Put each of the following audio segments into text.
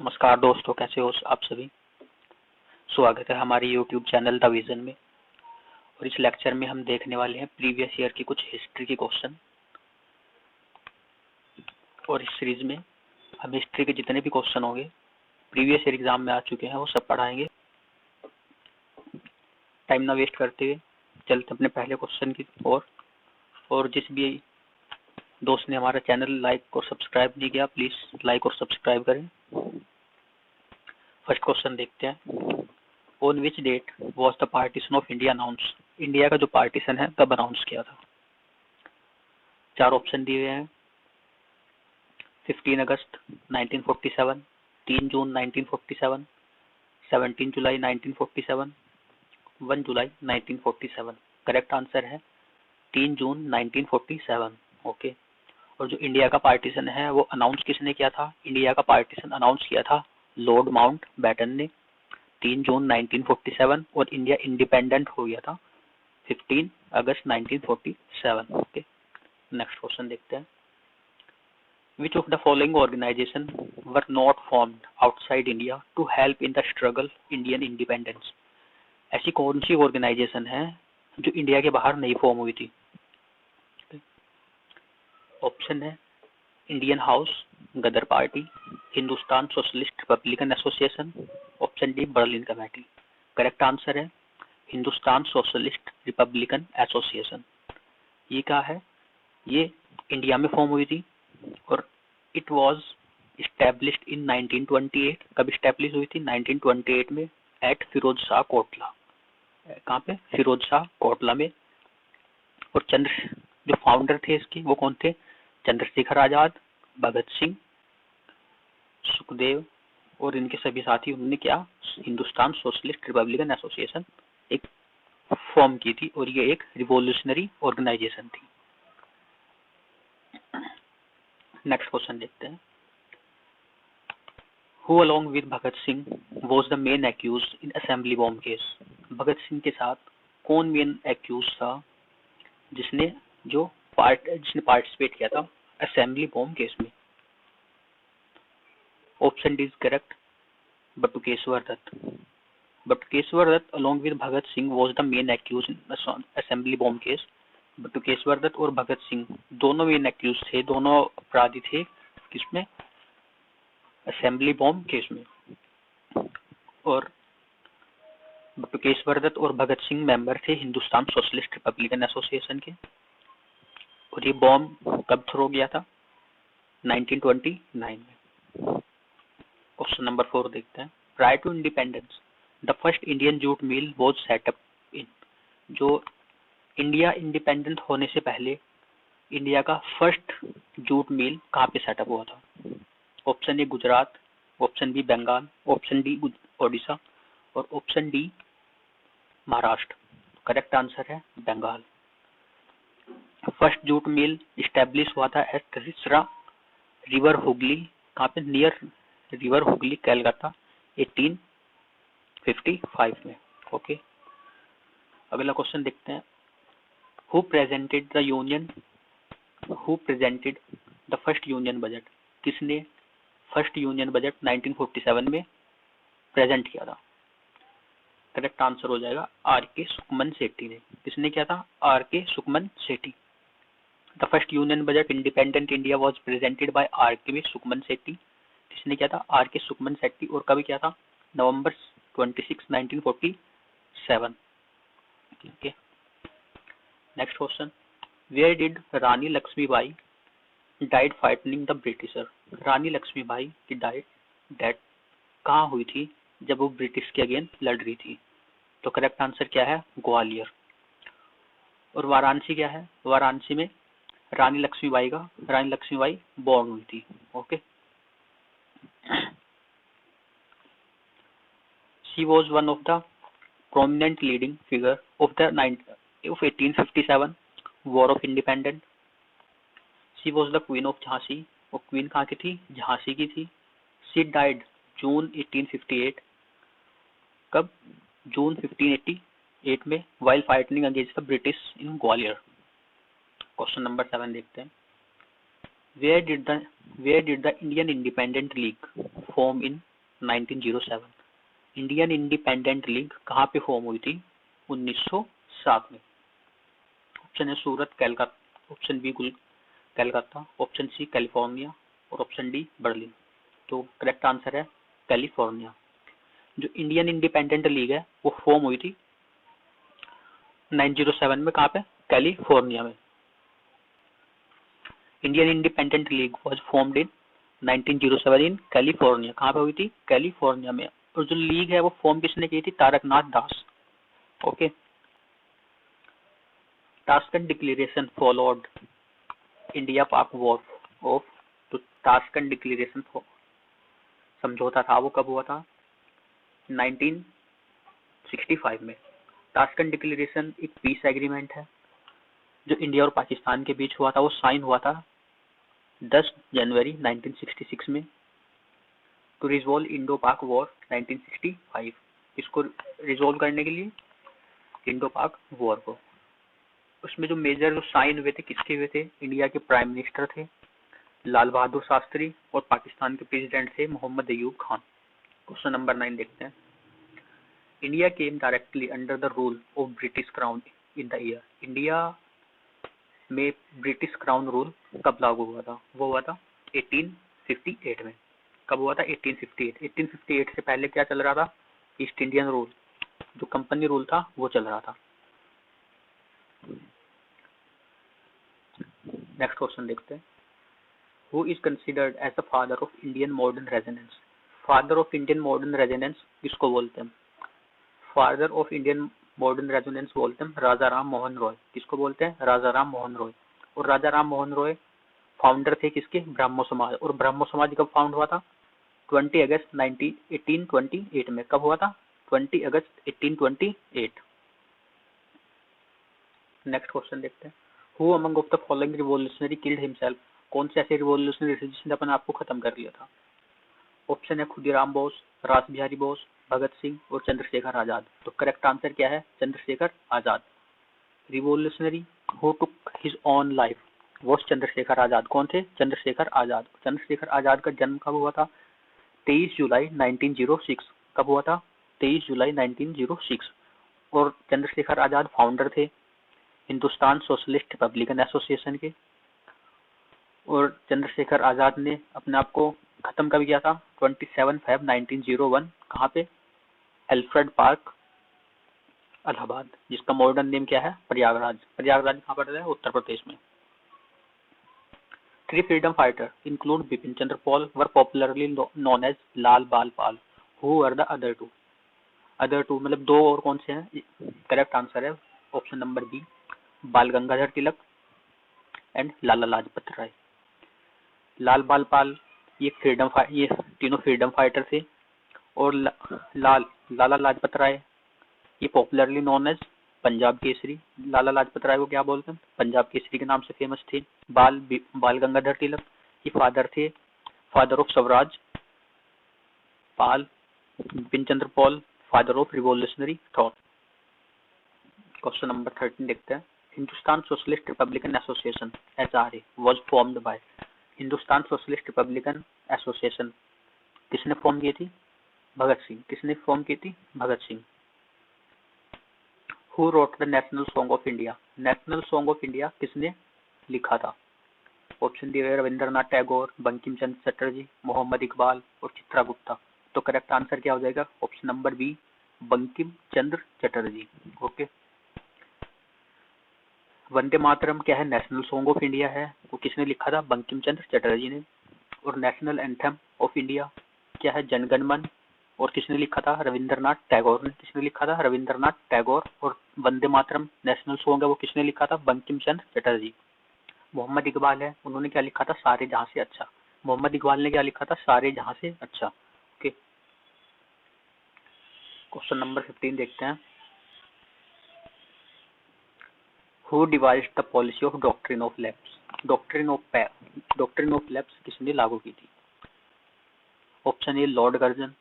नमस्कार दोस्तों, कैसे हो आप सभी। स्वागत है हमारे YouTube चैनल द विजन में। और इस लेक्चर में हम देखने वाले हैं प्रीवियस ईयर की कुछ हिस्ट्री के क्वेश्चन। और इस सीरीज में हम हिस्ट्री के जितने भी क्वेश्चन होंगे प्रीवियस ईयर एग्जाम में आ चुके हैं वो सब पढ़ाएंगे। टाइम ना वेस्ट करते हुए चलते अपने पहले क्वेश्चन की ओर। और जिस भी दोस्त ने हमारा चैनल लाइक और सब्सक्राइब नहीं किया, प्लीज लाइक और सब्सक्राइब करें। फर्स्ट क्वेश्चन देखते हैं। On which date was the partition of India announce. India का जो पार्टीशन है तब अनाउंस किया था। चार ऑप्शन दिए हुए हैं। 15 अगस्त 1947, 3 जून 1947, 17 जुलाई 1947, 1 जुलाई 1947। करेक्ट आंसर है 3 जून 1947। ओके। और जो इंडिया का पार्टीशन है वो अनाउंस किसने किया था। इंडिया का पार्टीशन अनाउंस किया था लॉर्ड माउंट बैटन ने 3 जून 1947। और इंडिया इंडिपेंडेंट हो गया था 15 अगस्त 1947। ओके। नेक्स्ट क्वेश्चन देखते हैं। Which of the following organization were not formed outside India to help in the struggle Indian independence? ऐसी कौन सी ऑर्गेनाइजेशन है जो इंडिया के बाहर नहीं फॉर्म हुई थी। ऑप्शन है Indian house, Ghadar party, Hindustan socialist republican association, option D Berlin committee. Correct answer है हिंदुस्तान सोशलिस्ट रिपब्लिकन एसोसिएशन। ये क्या है, ये इंडिया में फॉर्म हुई थी और इट वॉज इस्टेब्लिश्ड इन 1928। कब इस्टेब्लिश हुई थी 1928 में एट फिरोज शाह कोटला। कहाँ पे, फिरोज शाह कोटला में। और जो फाउंडर थे इसके वो कौन थे, चंद्रशेखर आजाद, भगत सिंह, सुखदेव और इनके सभी साथी। उन्होंने क्या, हिंदुस्तान सोशलिस्ट रिपब्लिकन एसोसिएशन एक फॉर्म की थी और ये एक रिवोल्यूशनरी ऑर्गेनाइजेशन थी। नेक्स्ट क्वेश्चन देखते हैं। Who along with Bhagat Singh was the main accused in assembly bomb case? Bhagat Singh के साथ कौन मेन एक्यूज था जिसने पार्टिसिपेट किया था असेंबली बॉम्ब केस में। Option D is correct, Batukeshwar Dutt. Batukeshwar Dutt along with Bhagat Singh was the main accused in assembly bomb case। Batukeshwar Dutt और भगत सिंह दोनों मेन एक्यूज थे, दोनों अपराधी थे किसमें, असेंबली बॉम्ब केस में। और बटुकेश्वर दत्त और भगत सिंह मेंबर थे हिंदुस्तान सोशलिस्ट रिपब्लिकन एसोसिएशन के। और ये बॉम्ब कब थ्रो गया था 1929 में। क्वेश्चन नंबर 4 देखते हैं। Prior to independence the first Indian jute mill was set up in. जो इंडिया इंडिपेंडेंट होने से पहले इंडिया का फर्स्ट जूट मिल कहाँ पे सेटअप हुआ था। Option A Gujarat, option B Bengal, option D Odisha और option D Maharashtra. Correct answer है Bengal. First jute mill establish हुआ था एट रिसरा रिवर हुगली, कहाँ पे, नियर रिवर हुगली कलकत्ता 1855 में। ओके। अगला क्वेश्चन देखते हैं। Who presented the first union budget. किसने फर्स्ट यूनियन बजट 1947 में प्रेजेंट किया था। करेक्ट आंसर हो जाएगा आर के सुकमन सेठी ने। किसने किया था, R K Sukman Sethi. The first union budget independent India was presented by R K Sukman सेठी। किसने किया था, आर के सुकमन सेठी। और कभी किया था, नवंबर 26, 1947। Okay. Next question. Where did Rani Lakshmibai died fighting the britisher. Rani Lakshmibai की डेथ कहाँ हुई थी जब वो ब्रिटिश के अगेंस्ट लड़ रही थी। तो करेक्ट आंसर क्या है, ग्वालियर। और वाराणसी क्या है, वाराणसी में रानी लक्ष्मीबाई बॉर्न हुई थी। Okay. She was one of the prominent leading figure of 1857 War of Independence. She was the Queen of Jhansi। वो क्वीन कहाँ की थी, झांसी की थी। She died June 1858। कब, जून 1588 में, while fighting against the British in Gwalior। Question number 7 देखते हैं। Where did the Indian Independent League form in 1907। Indian independent league कहाँ पे फॉर्म हुई थी? 1907 में। ऑप्शन है Surat, Calcutta, option B Calcutta, option C California और ऑप्शन डी बर्लिन। तो करेक्ट आंसर है कैलिफोर्निया। जो इंडियन इंडिपेंडेंट लीग है वो फॉर्म हुई थी 907 में। कहाँ पे? कैलिफोर्निया में। Indian independent league was formed in 1907 in California. कहाँ पे हुई थी? कैलिफोर्निया में। और जो लीग है वो फॉर्म किसने की थी? Taraknath Das. Okay. Tashkent declaration followed India Pak war of. तो ताशकंद डिक्लेरेशन समझौता था वो कब हुआ था? 1965 में। ताशकंद डिक्लेरेशन एक पीस एग्रीमेंट है जो इंडिया और पाकिस्तान के बीच हुआ था। वो साइन हुआ था 10 जनवरी 1966 में। टू रिजोल्व इंडो पाक वॉर 1965। इसको रिजोल्व करने के लिए इंडो पाक वॉर को। उसमें जो मेजर जो साइन हुए थे किसके हुए थे? इंडिया के प्राइम मिनिस्टर थे लाल बहादुर शास्त्री और पाकिस्तान के प्रेसिडेंट थे मोहम्मद अयूब खान। क्वेश्चन नंबर 9 देखते हैं। India came directly under the rule of British crown in the year. India में ब्रिटिश क्राउन रूल कब लागू हुआ था? वो हुआ था 1858 में। कब हुआ था? 1858। 1858 से पहले क्या चल रहा था? ईस्ट इंडियन रूल, जो कंपनी रूल था वो चल रहा था। नेक्स्ट क्वेश्चन देखते हैं। Who is considered as the father of Indian modern renaissance. Father of Indian modern renaissance किसको बोलते हैं? Father of Indian modern renaissance बोलते हैं राजा राम मोहन रॉय। किसको बोलते हैं? राजा राम मोहन रॉय। और राजा राम मोहन रॉय फाउंडर थे किसके? ब्रह्मो समाज। और ब्रह्मो समाज कब फाउंड हुआ था? 20 अगस्त 1828 में। कब हुआ था? 20 अगस्त 1828। नेक्स्ट क्वेश्चन देखते हैं। Who among of the following revolutionary killed himself. कौन से ऐसे रिवॉल्यूशनरी थे जिसने अपने आप को खत्म कर लिया था? ऑप्शन है खुदीराम बोस, रास बिहारी बोस, भगत सिंह और चंद्रशेखर आजाद। तो करेक्ट आंसर क्या है? Chandrashekhar Azad. Revolutionary who took his own life was Chandrashekhar Azad. कौन थे? चंद्रशेखर आजाद। चंद्रशेखर आजाद का जन्म कब हुआ था? 23 जुलाई 1906। कब हुआ था? 23 जुलाई 1906। और चंद्रशेखर आजाद फाउंडर थे हिंदुस्तान सोशलिस्ट रिपब्लिकन एसोसिएशन के। और चंद्रशेखर आजाद ने अपने आप को खत्म कब किया था? 27 फेब 1901। कहाँ पे? एल्फ्रेड पार्क, इलाहाबाद, जिसका मॉडर्न नेम क्या है? प्रयागराज। प्रयागराज कहाँ पड़ता है? उत्तर प्रदेश में। Three freedom fighters include Bipin Chandra Pal were popularly known as Lal Bal Pal. Who were the other two? Other two मतलब दो और कौन से हैं? करेक्ट आंसर है option number B, Bal Gangadhar Tilak and Lala Lajpat Rai. Lal Bal Pal ये तीनों फ्रीडम फाइटर थे। और लाला लाजपत राय ये popularly known as Punjab Kesari. Lala Lajpat Rai को क्या बोलते हैं? पंजाब केसरी के नाम से फेमस थे। बाल गंगाधर तिलक ये फादर थे, father of Swaraj. Pal Bipin Chandra Pal father of revolutionary thought. Question number 13 देखते हैं। Hindustan socialist republican association (HRA) was formed by. Hindustan socialist republican association किसने फॉर्म की थी? भगत सिंह। किसने फॉर्म की थी? Bhagat Singh. Who wrote the national song of India. National song of India किसने लिखा था? ऑप्शन दिए रविंद्रनाथ टैगोर, बंकिम चंद्र चटर्जी, मोहम्मद इकबाल और चित्रा गुप्ता। तो करेक्ट आंसर क्या हो जाएगा? Option number B, Bankim Chandra Chatterjee. Okay. Vande Mataram क्या है? नेशनल सॉन्ग ऑफ इंडिया है। वो किसने लिखा था? बंकिम चंद्र चटर्जी ने। और नेशनल एंथम ऑफ इंडिया क्या है? जनगण मन। और किसने लिखा था? रविंद्रनाथ टैगोर ने। किसने लिखा था? रविंद्रनाथ टैगोर। और वंदे मातरम नेशनल सॉन्ग है वो किसने लिखा था? बंकिम चंद्र चटर्जी। मोहम्मद इकबाल है, उन्होंने क्या लिखा था? सारे जहां से अच्छा। मोहम्मद इकबाल ने क्या लिखा था? सारे जहां से अच्छा। ओके। क्वेश्चन नंबर 15 देखते हैं। Who devised the policy of doctrine of lapse. Doctrine of lapse किसने लागू की थी? Option A lord Curzon,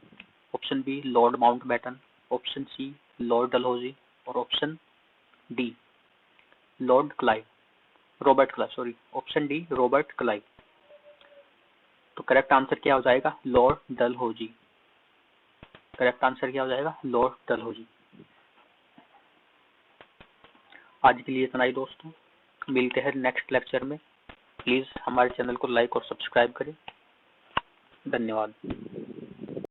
option B lord Mountbatten, option C lord Dalhousie और option D Robert Clive sorry, option D Robert Clive. तो correct answer क्या हो जाएगा? Lord Dalhousie. Correct answer क्या हो जाएगा? लॉर्ड डलहौजी। आज के लिए इतना ही दोस्तों, मिलते हैं नेक्स्ट लेक्चर में। प्लीज हमारे चैनल को लाइक और सब्सक्राइब करें। धन्यवाद।